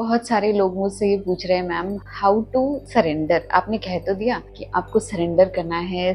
बहुत सारे लोग मुझसे ये पूछ रहे हैं मैम हाउ टू सरेंडर। आपने कह तो दिया कि आपको सरेंडर करना है,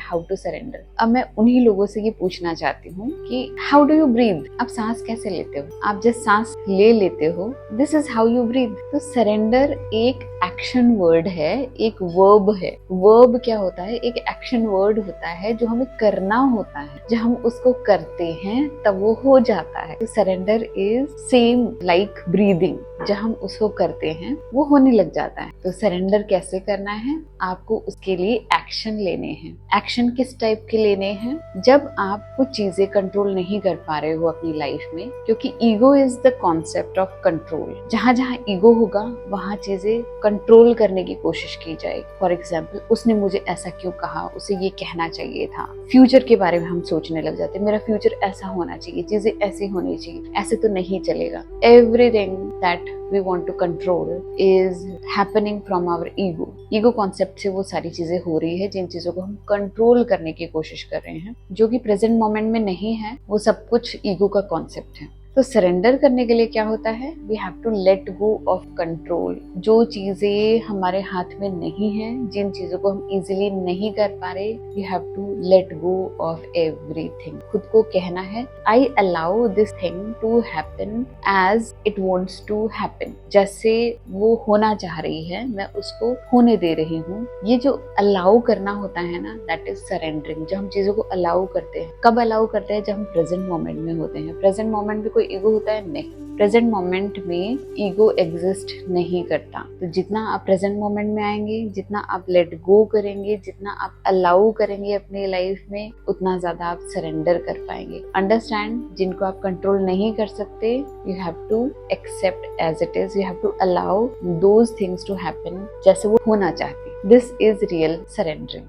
हाउ टू सरेंडर। अब मैं उन्हीं लोगों से ये पूछना चाहती हूँ कि हाउ डू यू ब्रीथ। आप सांस कैसे लेते हो? आप जब सांस ले लेते हो, this is how you breathe. तो सरेंडर एक एक्शन वर्ड है, एक वर्ब है। वर्ब क्या होता है? एक एक्शन वर्ड होता है जो हमें करना होता है। जब हम उसको करते हैं तब वो हो जाता है। तो surrender is same like breathing. जब हम उसको करते हैं वो होने लग जाता है। तो सरेंडर कैसे करना है? आपको उसके लिए एक्शन लेने हैं। एक्शन किस टाइप के लेने हैं? जब आप कुछ चीजें कंट्रोल नहीं कर पा रहे हो अपनी लाइफ में, क्योंकि ego is the concept of control. जहां जहां ईगो होगा वहां चीजें कंट्रोल करने की कोशिश की जाएगी। फॉर एग्जाम्पल, उसने मुझे ऐसा क्यों कहा, उसे ये कहना चाहिए था। फ्यूचर के बारे में हम सोचने लग जाते हैं, मेरा फ्यूचर ऐसा होना चाहिए, चीजें ऐसी होनी चाहिए, ऐसे तो नहीं चलेगा। Everything that we want to control is happening from our ego. Ego concept से वो सारी चीजें हो रही है जिन चीजों को हम कंट्रोल करने की कोशिश कर रहे हैं, जो कि प्रेजेंट मोमेंट में नहीं है। वो सब कुछ ईगो का कॉन्सेप्ट है। तो सरेंडर करने के लिए क्या होता है? We have to let go of control. जो चीजें हमारे हाथ में नहीं है, जिन चीजों को हम इजीली नहीं कर पा रहे, we have to let go of everything. खुद को कहना है I allow this thing to happen as it wants to happen. जैसे वो होना चाह रही है, मैं उसको होने दे रही हूँ। ये जो अलाउ करना होता है ना, दैट इज सरेंडरिंग। जब हम चीजों को अलाउ करते हैं, कब अलाउ करते हैं? जब हम प्रेजेंट मोमेंट में होते हैं। प्रेजेंट मोमेंट में कोई ईगो होता है? नहीं। प्रेजेंट मोमेंट में ईगो एग्जिस्ट नहीं करता। तो जितना आप प्रेजेंट मोमेंट में आएंगे, जितना आप लेट गो करेंगे, जितना आप अलाउ करेंगे अपनी लाइफ में, उतना ज्यादा आप सरेंडर कर पाएंगे। अंडरस्टैंड, जिनको आप कंट्रोल नहीं कर सकते, you have to accept as it is. You have to allow those things to happen जैसे वो होना चाहती। This is real surrendering.